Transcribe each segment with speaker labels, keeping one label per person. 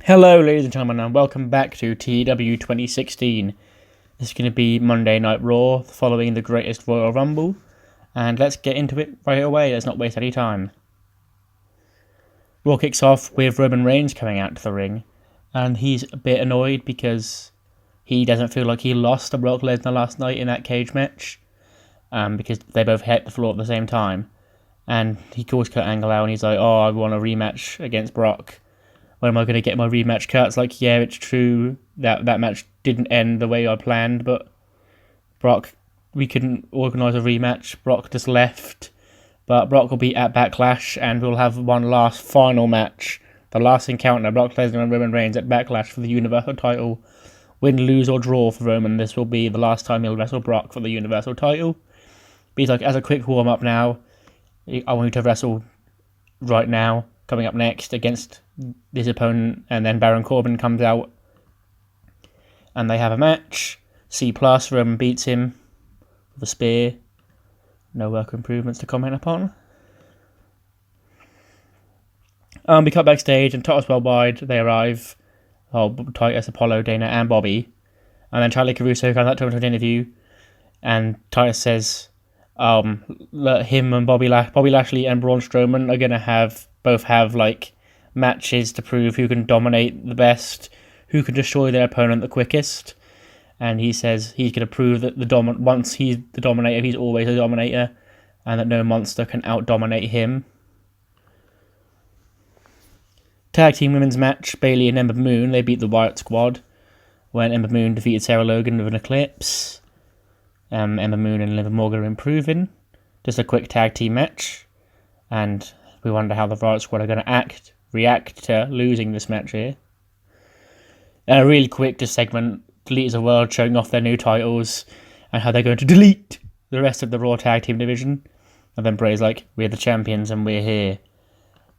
Speaker 1: Hello, ladies and gentlemen, and welcome back to TEW 2016. This is going to be Monday Night Raw, following the greatest Royal Rumble, and let's get into it right away. Let's not waste any time. Raw kicks off with Roman Reigns coming out to the ring, and he's a bit annoyed because he doesn't feel like he lost to Brock Lesnar last night in that cage match, because they both hit the floor at the same time. And he calls Kurt Angle out, and he's like, "Oh, I want a rematch against Brock. When am I going to get my rematch?" Kurt's like, "Yeah, it's true that match didn't end the way I planned, but Brock, we couldn't organise a rematch. Brock just left. But Brock will be at Backlash, and we'll have one last final match. The last encounter, Brock Lesnar and Roman Reigns at Backlash for the Universal title. Win, lose, or draw for Roman, this will be the last time he'll wrestle Brock for the Universal title." But he's like, "As a quick warm-up now, I want you to wrestle right now, coming up next against his opponent," and then Baron Corbin comes out and they have a match. C+, Roman beats him with a spear. No work improvements to comment upon. We cut backstage, and Titus Worldwide, they arrive. Titus, Apollo, Dana, and Bobby. And then Charlie Caruso comes out to an interview, and Titus says him and Bobby Lashley and Braun Strowman are going to both have matches to prove who can dominate the best, who can destroy their opponent the quickest. And he says he's going to prove that once he's the dominator, he's always a dominator, and that no monster can out-dominate him. Tag team women's match, Bayley and Ember Moon, they beat the Wyatt Squad when Ember Moon defeated Sarah Logan with an Eclipse. Ember Moon and Liv Morgan are improving. Just a quick tag team match, and we wonder how the Wyatt Squad are going to react to losing this match here. A really quick segment, Delete is a World showing off their new titles and how they're going to delete the rest of the Raw Tag Team division. And then Bray's like, "We're the champions and we're here."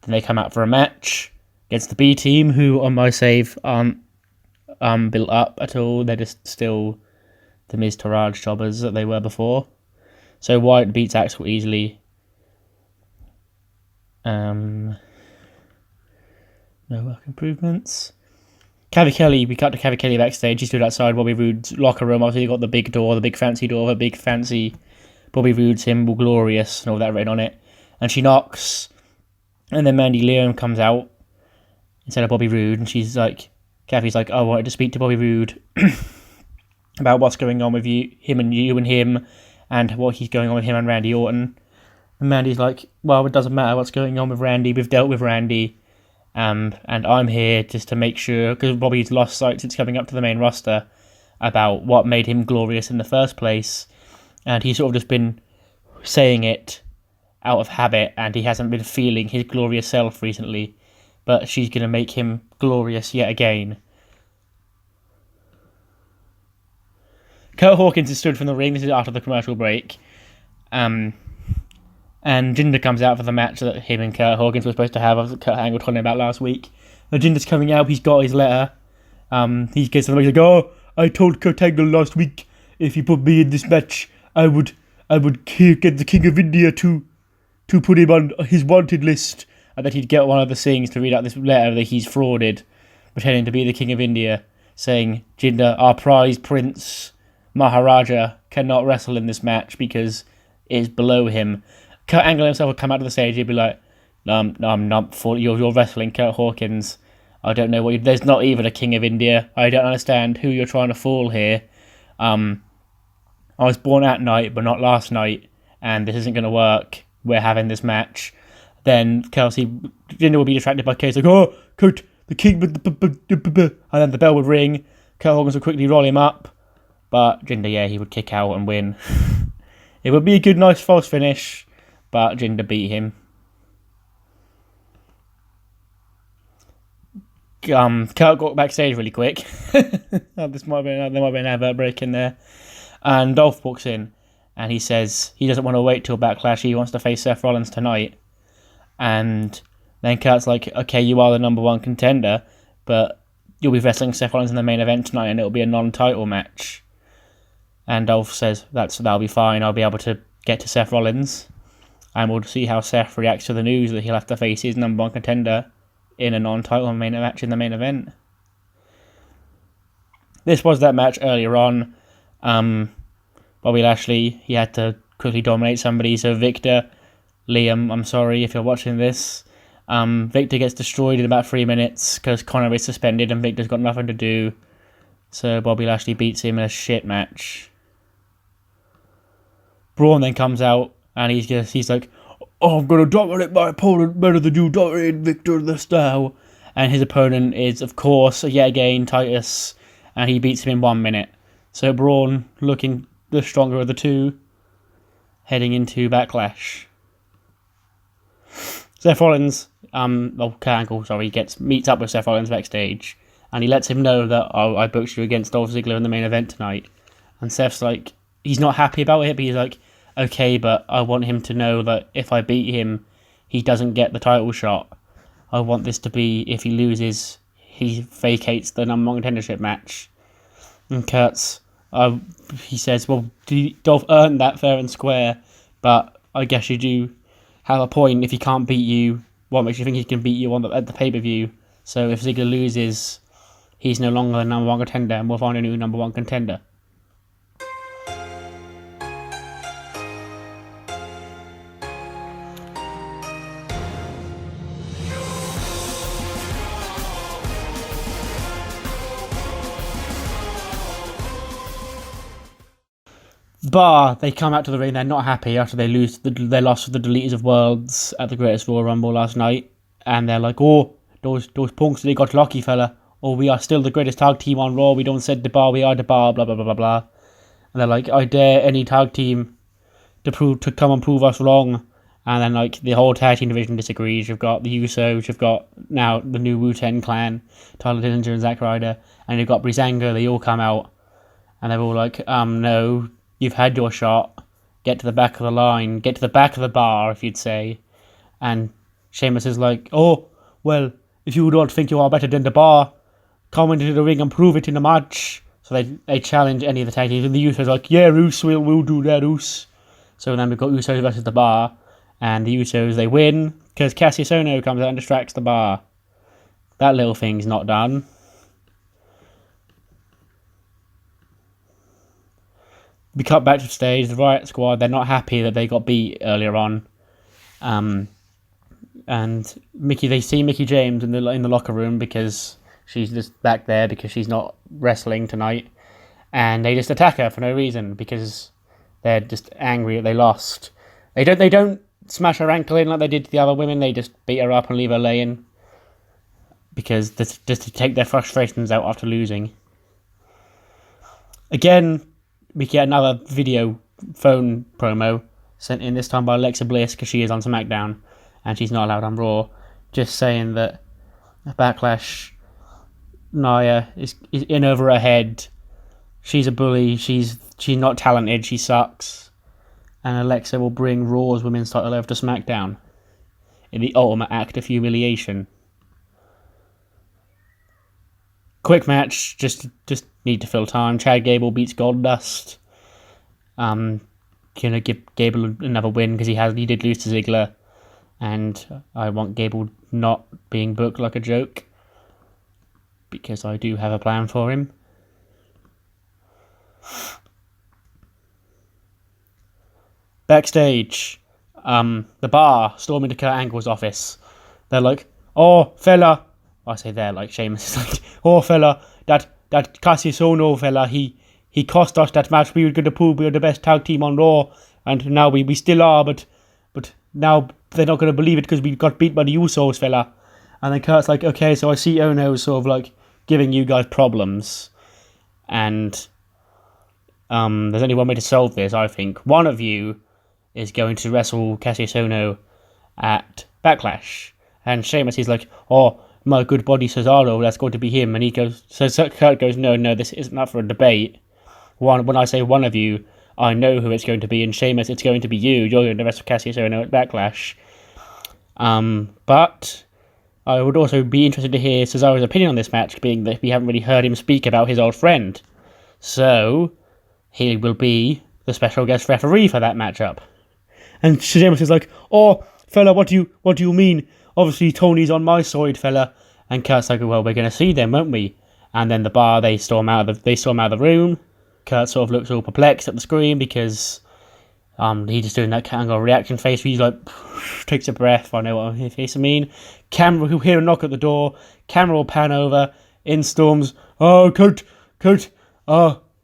Speaker 1: Then they come out for a match against the B Team, who on my save aren't built up at all. They're just still the Miz Taraj jobbers that they were before. So Wyatt beats Axel easily. No work improvements. We cut to Cavi Kelly backstage. He stood outside Bobby Roode's locker room. Obviously, he got the big fancy door, a big fancy Bobby Roode symbol, glorious, and all that written on it. And she knocks, and then Mandy Leon comes out instead of Bobby Roode, and Cavi's like, "I wanted to speak to Bobby Roode about what's going on with him and him, and what he's going on with him and Randy Orton." And Mandy's like, "Well, it doesn't matter what's going on with Randy. We've dealt with Randy. And I'm here just to make sure," because Bobby's lost sight since coming up to the main roster, about what made him glorious in the first place. And he's sort of just been saying it out of habit, and he hasn't been feeling his glorious self recently. But she's going to make him glorious yet again. Kurt Hawkins is stood from the ring. This is after the commercial break. And Jinder comes out for the match that him and Kurt Hawkins were supposed to have. Kurt Angle told him about last week. And Jinder's coming out. He's got his letter. He gets to the match. He's like, "Oh, I told Kurt Angle last week if he put me in this match, I would get the King of India to put him on his wanted list, and that he'd get one of the Singhs to read out this letter that he's frauded, pretending to be the King of India, saying Jinder, our prize prince Maharaja, cannot wrestle in this match because it's below him." Kurt Angle himself would come out to the stage. He'd be like, "No, I'm not for you're wrestling Kurt Hawkins. I don't know there's not even a King of India. I don't understand who you're trying to fool here. I was born at night, but not last night, and this isn't going to work. We're having this match." Then Jinder would be distracted by Case, like, "Oh, Kurt, the King," and then the bell would ring. Kurt Hawkins would quickly roll him up, but Jinder, he would kick out and win. It would be a good, nice false finish, but Jinder beat him. Kurt got backstage really quick. There might have been an advert break in there. And Dolph walks in, and he says he doesn't want to wait till Backlash. He wants to face Seth Rollins tonight. And then Kurt's like, "Okay, you are the number one contender, but you'll be wrestling Seth Rollins in the main event tonight, and it'll be a non-title match." And Dolph says that'll be fine. I'll be able to get to Seth Rollins, and we'll see how Seth reacts to the news that he'll have to face his number one contender in a non-title main match in the main event. This was that match earlier on. Bobby Lashley, he had to quickly dominate somebody, so Victor, Liam, I'm sorry if you're watching this. Victor gets destroyed in about 3 minutes because Connor is suspended and Victor's got nothing to do. So Bobby Lashley beats him in a shit match. Braun then comes out and he's like, "Oh, I'm gonna dominate my opponent better than you dominated Victor in the style." And his opponent is, of course, yet again, Titus, and he beats him in 1 minute. So Braun, looking the stronger of the two, heading into Backlash. Seth Rollins, Kurt Angle, meets up with Seth Rollins backstage, and he lets him know that, I booked you against Dolph Ziggler in the main event tonight. And Seth's like, he's not happy about it, but he's like, okay, but I want him to know that if I beat him, he doesn't get the title shot. I want this to be, if he loses, he vacates the number one contendership match. And Kurt's, he says, well, Dolph earned that fair and square, but I guess you do have a point. If he can't beat you, what makes you think he can beat you at the pay-per-view? So if Ziggler loses, he's no longer the number one contender, and we'll find a new number one contender. But they come out to the ring, they're not happy after they lost to the Deleters of Worlds at the Greatest Royal Rumble last night. And they're like, oh, those punks, they got lucky, fella. Oh, we are still the greatest tag team on Raw. We don't set the bar, we are the bar, blah, blah, blah, blah, blah. And they're like, I dare any tag team to come and prove us wrong. And then, like, the whole tag team division disagrees. You've got the Usos, you've got now the new Wu-Tang Clan, Tyler Dillinger and Zack Ryder, and you've got Breezango. They all come out. And they're all like, no, you've had your shot. Get to the back of the line. Get to the back of the bar, if you'd say. And Sheamus is like, oh, well, if you don't think you are better than the bar, come into the ring and prove it in a match. So they challenge any of the tag teams. And the Usos are like, yeah, Roos, we'll do that, Roos. So then we've got Usos versus the bar. And the Usos, they win because Cassius Ohno comes out and distracts the bar. That little thing's not done. We cut back to stage. The Riot Squad, they're not happy that they got beat earlier on. And they see Mickie James in the locker room because she's just back there because she's not wrestling tonight. And they just attack her for no reason because they're just angry that they lost. They don't smash her ankle in like they did to the other women. They just beat her up and leave her laying because just to take their frustrations out after losing. Again, we get another video phone promo sent in, this time by Alexa Bliss because she is on SmackDown and she's not allowed on Raw, just saying that Backlash, Nia is in over her head. She's a bully. She's not talented. She sucks. And Alexa will bring Raw's women's title over to SmackDown in the ultimate act of humiliation. Quick match, just need to fill time. Chad Gable beats Goldust. Gonna give Gable another win because he did lose to Ziggler, and I want Gable not being booked like a joke because I do have a plan for him. Backstage, the bar storm into Kurt Angle's office. They're like, "Oh, fella," I say they're like Sheamus is like, "Oh, fella, that Cassius Ohno fella, he cost us that match. We were going to prove we were the best tag team on Raw, and now we still are, but now they're not going to believe it because we got beat by the Usos, fella." And then Kurt's like, "Okay, so I see Ohno sort of like giving you guys problems, and there's only one way to solve this. I think one of you is going to wrestle Cassius Ohno at Backlash." And Sheamus is like, "Oh, my good buddy Cesaro, that's going to be him." And Kurt goes, no, this isn't up for a debate. When I say one of you, I know who it's going to be, and Sheamus, it's going to be you. You're going to wrestle Cassius Ohno at Backlash. But I would also be interested to hear Cesaro's opinion on this match, being that we haven't really heard him speak about his old friend. So he will be the special guest referee for that matchup. And Sheamus is like, "Oh, fella, what do you mean? obviously Tony's on my side, fella. And Kurt's like, well, we're going to see them, won't we? And then the bar, they storm out of the room. Kurt sort of looks all perplexed at the screen because he's just doing that kind of reaction face. He's like, takes a breath. I know what his face I mean. Camera will hear a knock at the door. Camera will pan over. In storms. Oh, Kurt.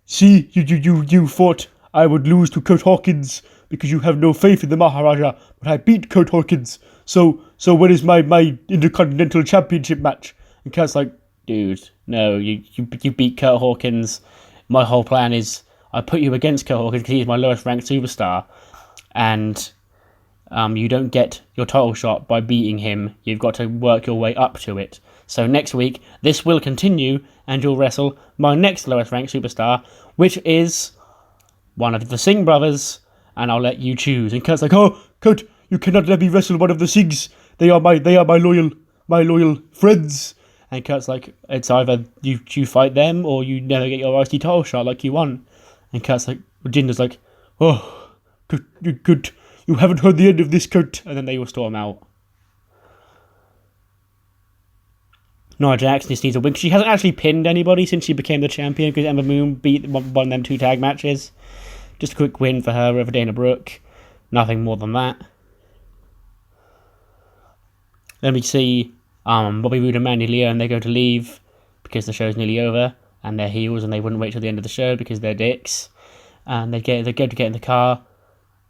Speaker 1: See, you thought I would lose to Kurt Hawkins because you have no faith in the Maharaja, but I beat Kurt Hawkins. So when is my Intercontinental Championship match? And Kurt's like, dude, no, you beat Kurt Hawkins. My whole plan is I put you against Kurt Hawkins because he's my lowest ranked superstar, and you don't get your title shot by beating him. You've got to work your way up to it. So next week, this will continue, and you'll wrestle my next lowest ranked superstar, which is one of the Singh brothers, and I'll let you choose. And Kurt's like, oh, Kurt, you cannot let me wrestle one of the Singhs. They are my loyal friends. And Kurt's like, it's either you fight them or you never get your IC title shot like you won. And Kurt's like, Jinder's like, oh, Kurt, you haven't heard the end of this, Kurt. And then they all storm out. Nia Jax just needs a win. She hasn't actually pinned anybody since she became the champion because Ember Moon beat one of them 2 tag matches. Just a quick win for her over Dana Brooke. Nothing more than that. Then we see Bobby Roode and Mandy Leo, and they go to leave because the show's nearly over, and they're heels, and they wouldn't wait till the end of the show because they're dicks. And they go to get in the car.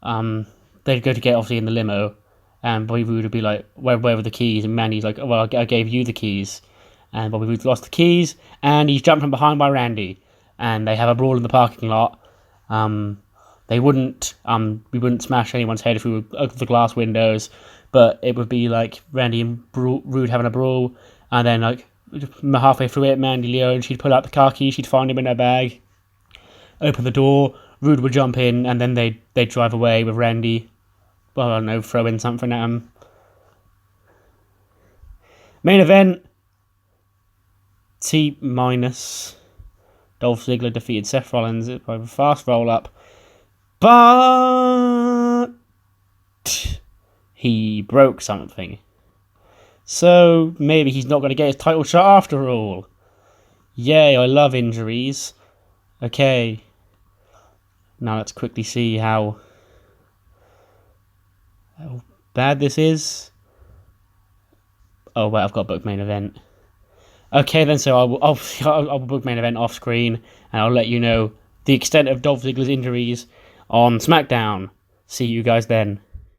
Speaker 1: They'd go to get obviously in the limo, and Bobby Roode would be like, where were the keys? And Mandy's like, oh, well, I gave you the keys. And Bobby Roode lost the keys, and he's jumped from behind by Randy, and they have a brawl in the parking lot. We wouldn't smash anyone's head if we would open the glass windows, but it would be like Randy and Roode having a brawl, and then like halfway through it, Mandy Leo, and she'd pull out the car key, she'd find him in her bag, open the door, Roode would jump in, and then they'd drive away with Randy. Well, I don't know, throw in something at him. Main event. T-. Dolph Ziggler defeated Seth Rollins by a fast roll-up. But he broke something. So maybe he's not going to get his title shot after all. Yay, I love injuries. Okay. Now let's quickly see how bad this is. Oh, wait, I've got booked main event. Okay, then, so I'll book main event off screen, and I'll let you know the extent of Dolph Ziggler's injuries on SmackDown. See you guys then.